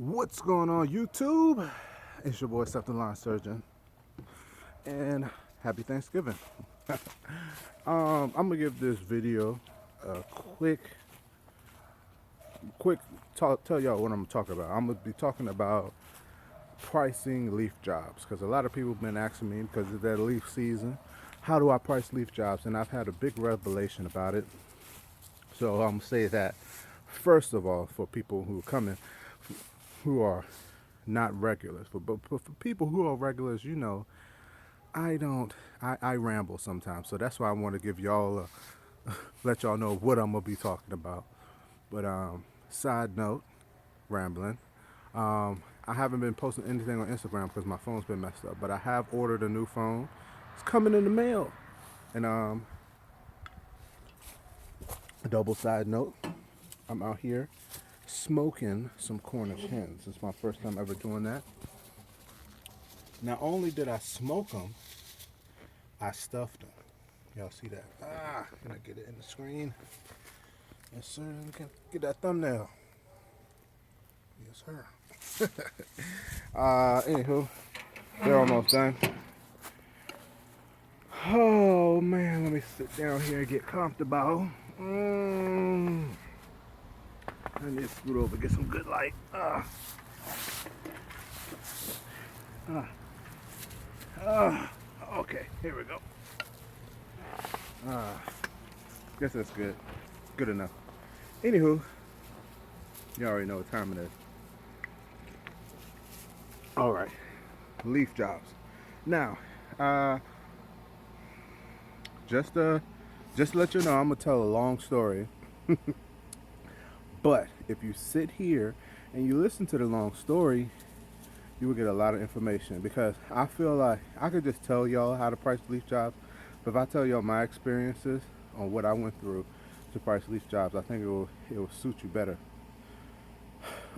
What's going on, YouTube? It's your boy, Seth the Lawn Surgeon, and happy Thanksgiving. I'm gonna give this video a quick talk, tell y'all what I'm talking about. I'm gonna be talking about pricing leaf jobs because a lot of people have been asking me because of that leaf season, how do I price leaf jobs? And I've had a big revelation about it. So I'm gonna say that first of all, for people who are coming, who are not regulars, but for people who are regulars, I don't. I ramble sometimes, so that's why I want to give y'all, let y'all know what I'm gonna be talking about. But side note, rambling. I haven't been posting anything on Instagram because my phone's been messed up. But I have ordered a new phone. It's coming in the mail. And a double side note, I'm out here smoking some Cornish hens. It's my first time ever doing that. Not only did I smoke them, I stuffed them. Y'all see that? Can I get it in the screen? Yes, sir. Can get that thumbnail. Yes, sir. Anywho, they're almost done. Oh man, let me sit down here and get comfortable. I need to scoot over, get some good light. Okay, here we go. Guess that's good. Good enough. Anywho, you already know what time it is. All right, leaf jobs. Now, just to let you know, I'm gonna tell a long story. But if you sit here and you listen to the long story, you will get a lot of information because I feel like I could just tell y'all how to price leaf jobs, but if I tell y'all my experiences on what I went through to price leaf jobs, I think it will suit you better.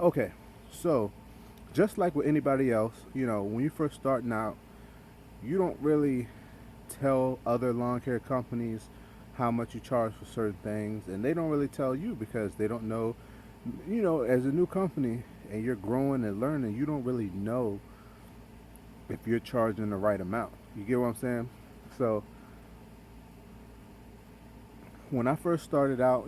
Okay, so just like with anybody else, when you first starting out, you don't really tell other lawn care companies how much you charge for certain things, and they don't really tell you because they don't know. As a new company and you're growing and learning, you don't really know if you're charging the right amount. You get what I'm saying? So when I first started out,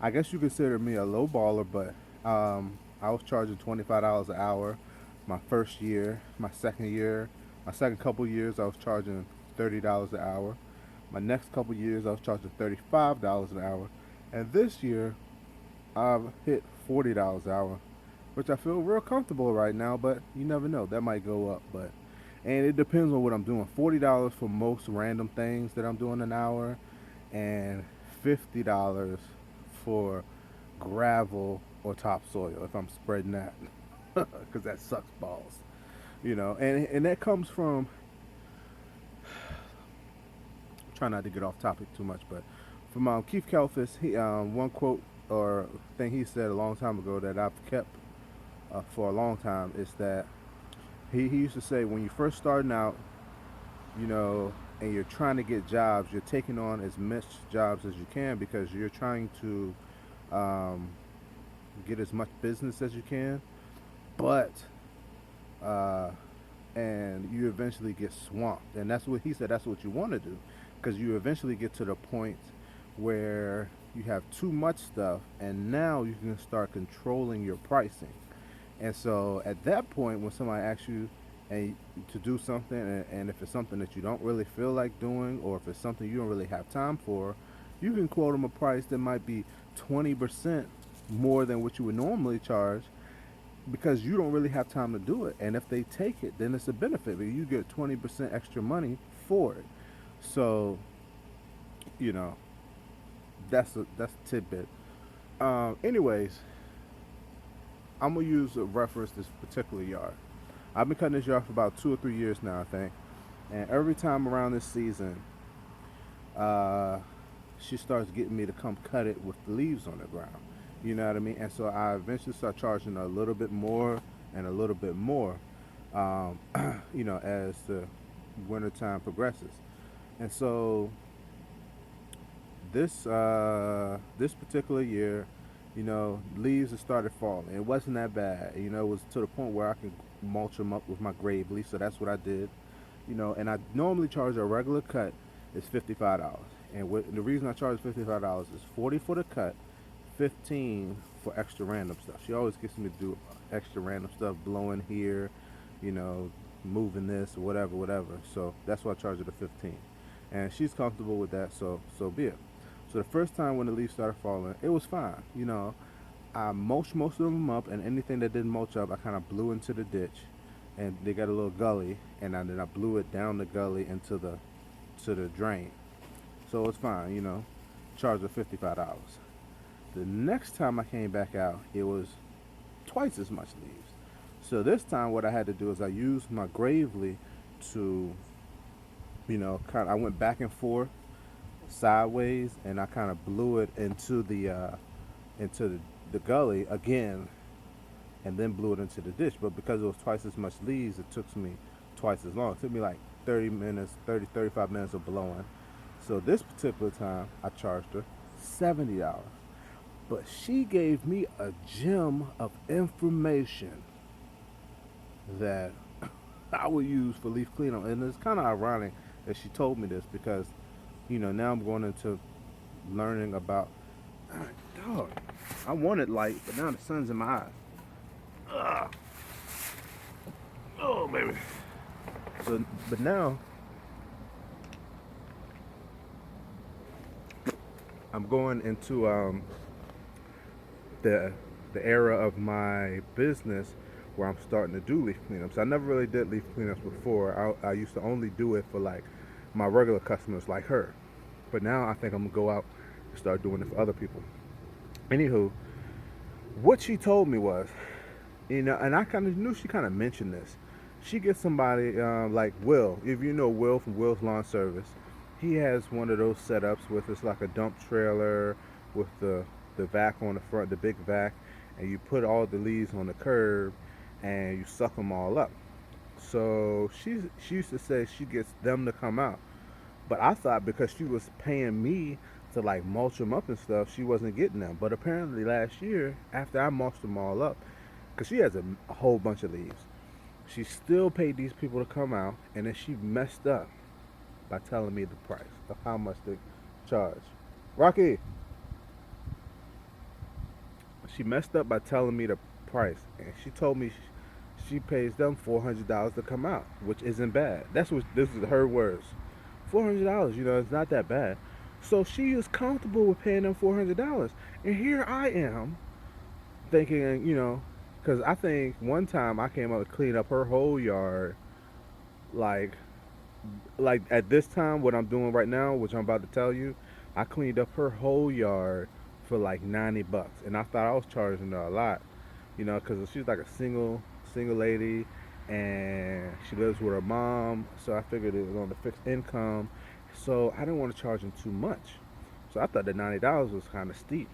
I guess you consider me a low baller, but I was charging $25 an hour my first year. My second couple years, I was charging $30 an hour. My next couple years, I was charging $35 an hour. And this year, I've hit $40 an hour, which I feel real comfortable right now, but you never know. That might go up, and it depends on what I'm doing. $40 for most random things that I'm doing an hour, and $50 for gravel or topsoil if I'm spreading that, because that sucks balls, and that comes from, try not to get off topic too much, but from Keith Kalfas, he one quote or thing he said a long time ago that I've kept for a long time is that he used to say when you're first starting out, and you're trying to get jobs, you're taking on as much jobs as you can because you're trying to um, get as much business as you can, but uh, and you eventually get swamped, and that's what he said. That's what you want to do, because you eventually get to the point where you have too much stuff, and now you can start controlling your pricing. And so at that point, when somebody asks you to do something, and if it's something that you don't really feel like doing, or if it's something you don't really have time for, you can quote them a price that might be 20% more than what you would normally charge because you don't really have time to do it. And if they take it, then it's a benefit. But you get 20% extra money for it. So, you know, that's a tidbit. Anyways, I'm gonna use a reference this particular yard. I've been cutting this yard for about 2 or 3 years now, I think. And every time around this season, uh, she starts getting me to come cut it with the leaves on the ground. You know what I mean? And so I eventually start charging a little bit more and a little bit more, um, as the wintertime progresses. And so this particular year, Leaves had started falling. It wasn't that bad. It was to the point where I could mulch them up with my grave leaf. So that's what I did. And I normally charge a regular cut is $55. And the reason I charge $55 is 40 for the cut, 15 for extra random stuff. She always gets me to do extra random stuff, blowing here, you know, moving this or whatever, whatever. So that's why I charge her the 15. And she's comfortable with that, so be it. So the first time when the leaves started falling, it was fine. I mulched most of them up, and anything that didn't mulch up, I kind of blew into the ditch, and they got a little gully, and then I blew it down the gully into the drain. So it's fine. Charged her $55. The next time I came back out, it was twice as much leaves. So this time, what I had to do is I used my gravely to, I went back and forth sideways, and I kind of blew it into the gully again, and then blew it into the ditch. But because it was twice as much leaves, it took me twice as long. It took me like 30 minutes, 35 minutes of blowing. So this particular time, I charged her $70. But she gave me a gem of information that I would use for leaf cleanup. And it's kind of ironic that she told me this because, now I'm going into learning about. Dog, I wanted light, but now the sun's in my eyes. Ugh. Oh, baby. But now I'm going into the the era of my business where I'm starting to do leaf cleanups. I never really did leaf cleanups before. I used to only do it for like my regular customers like her. But now I think I'm gonna go out and start doing it for other people. Anywho, what she told me was, and I kind of knew she kind of mentioned this. She gets somebody like Will. If you know Will from Will's Lawn Service, he has one of those setups with it's like a dump trailer with the vac on the front, the big vac, and you put all the leaves on the curb, and you suck them all up. So she used to say she gets them to come out, but I thought because she was paying me to like mulch them up and stuff, she wasn't getting them. But apparently last year, after I mulched them all up, because she has a whole bunch of leaves, she still paid these people to come out, and then she messed up by telling me the price of how much they charge. Rocky, she messed up by telling me the price, and she told me she pays them $400 to come out, which isn't bad. That's what this is her words. $400, it's not that bad. So she is comfortable with paying them $400, and here I am thinking, because I think one time I came up to clean up her whole yard, like at this time, what I'm doing right now, which I'm about to tell you, I cleaned up her whole yard for like $90, and I thought I was charging her a lot, because she's like a single lady, and she lives with her mom. So I figured it was on the fixed income, so I didn't want to charge them too much. So I thought the $90 was kind of steep,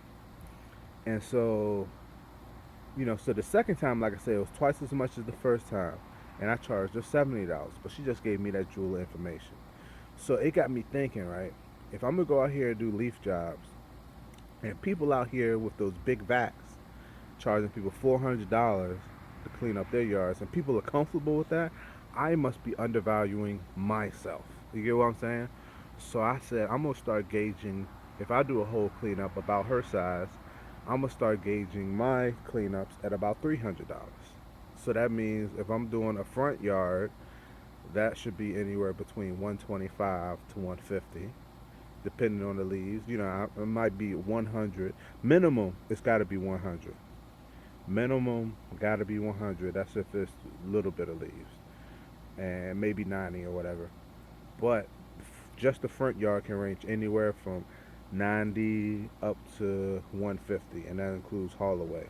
and so the second time, like I said, it was twice as much as the first time, and I charged her $70. But she just gave me that jewel information. So it got me thinking, right? If I'm gonna go out here and do leaf jobs, and people out here with those big vacs charging people $400 to clean up their yards, and people are comfortable with that, I must be undervaluing myself. You get what I'm saying? So I said I'm gonna start gauging. If I do a whole cleanup about her size, I'm gonna start gauging my cleanups at about $300. So that means if I'm doing a front yard, that should be anywhere between 125 to 150, depending on the leaves. It might be 100 minimum. It's got to be 100 minimum. Got to be 100. That's if it's a little bit of leaves, and maybe 90 or whatever. But just the front yard can range anywhere from 90 up to 150, and that includes haul away.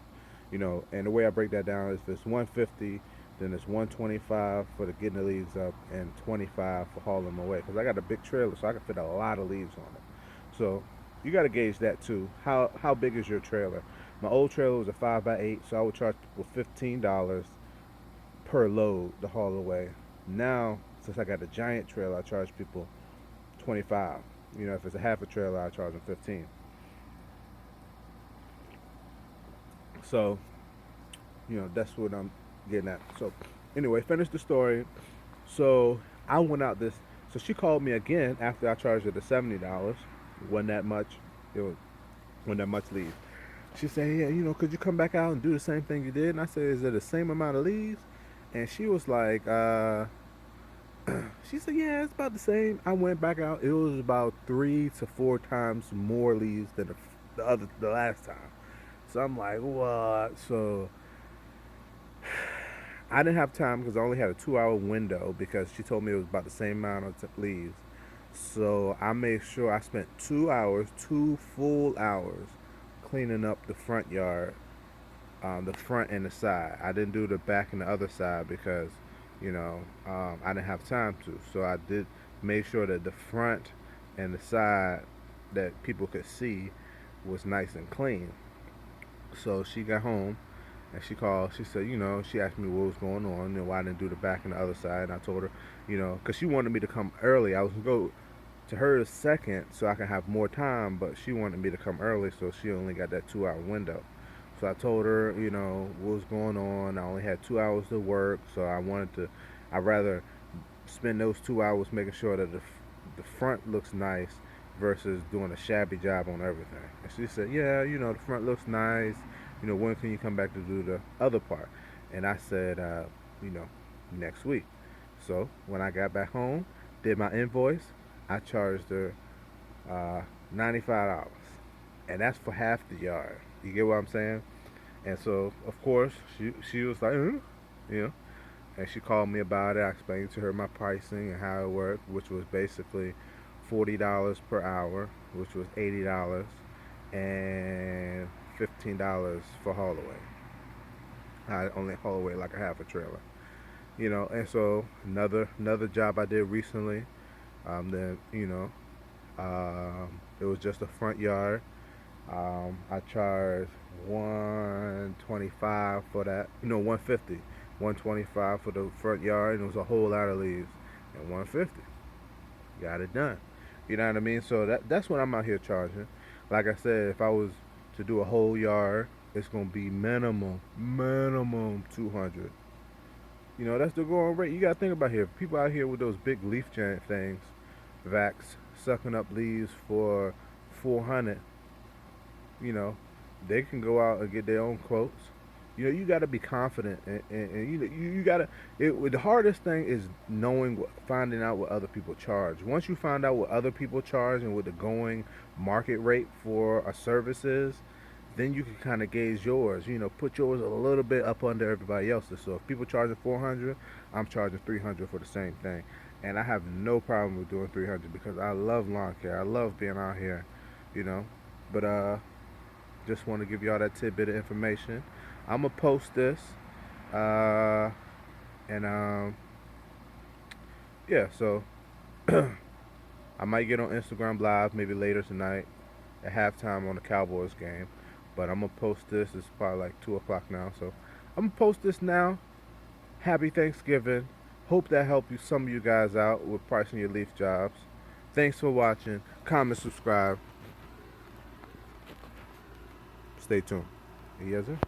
And the way I break that down is if it's 150, then it's 125 for the getting the leaves up and 25 for hauling them away. Because I got a big trailer, so I can fit a lot of leaves on it. So you got to gauge that too. How big is your trailer? My old trailer was a 5x8, so I would charge people $15 per load to haul away. Now, since I got a giant trailer, I charge people 25. If it's a half a trailer, I charge them 15. So, that's what I'm getting at. So, anyway, finish the story. So I went out this. So she called me again after I charged her the $70. Wasn't that much? It was wasn't that much leave. She said, "Yeah, could you come back out and do the same thing you did?" And I said, "Is it the same amount of leaves?" And she was like, she said, "Yeah, it's about the same." I went back out. It was about 3 to 4 times more leaves than the last time. So I'm like, what? So I didn't have time because I only had a 2 hour window because she told me it was about the same amount of leaves. So I made sure I spent 2 hours, 2 full hours, cleaning up the front yard, the front and the side. I didn't do the back and the other side because, I didn't have time to. So I did make sure that the front and the side that people could see was nice and clean. So she got home and she called. She said, she asked me what was going on and why I didn't do the back and the other side. And I told her, because she wanted me to come early. I was going to go to her second so I can have more time, but she wanted me to come early, so she only got that 2 hour window. So I told her, what was going on. I only had 2 hours to work, so I'd rather spend those 2 hours making sure that the front looks nice versus doing a shabby job on everything. And she said, yeah, the front looks nice. When can you come back to do the other part? And I said, you know, next week. So when I got back home, did my invoice, I charged her $95, and that's for half the yard. You get what I'm saying? And so, of course, she was like, you know, and she called me about it. I explained to her my pricing and how it worked, which was basically $40 per hour, which was $80, and $15 for haul away. I only haul away like a half a trailer, And so another job I did recently, then it was just a front yard. I charged 125 for that. 150, 125 for the front yard, and it was a whole lot of leaves, and 150. Got it done. You know what I mean? So that's what I'm out here charging. Like I said, if I was to do a whole yard, it's gonna be minimum 200. That's the going rate. You gotta think about here. People out here with those big leaf giant things, vacs, sucking up leaves for 400. You know, they can go out and get their own quotes. You got to be confident, and you got to. The hardest thing is finding out what other people charge. Once you find out what other people charge and what the going market rate for a service is, then you can kind of gauge yours. Put yours a little bit up under everybody else's. So if people charging 400, I'm charging 300 for the same thing, and I have no problem with doing 300 because I love lawn care. I love being out here, you know. But just want to give y'all that tidbit of information. I'm gonna post this, uh, and yeah. So I might get on Instagram Live maybe later tonight at halftime on the Cowboys game. But I'm gonna post this. It's probably like 2 o'clock now, so I'm gonna post this now. Happy Thanksgiving. Hope that helped some of you guys out with pricing your leaf jobs. Thanks for watching. Comment, subscribe. Stay tuned. Yes, sir.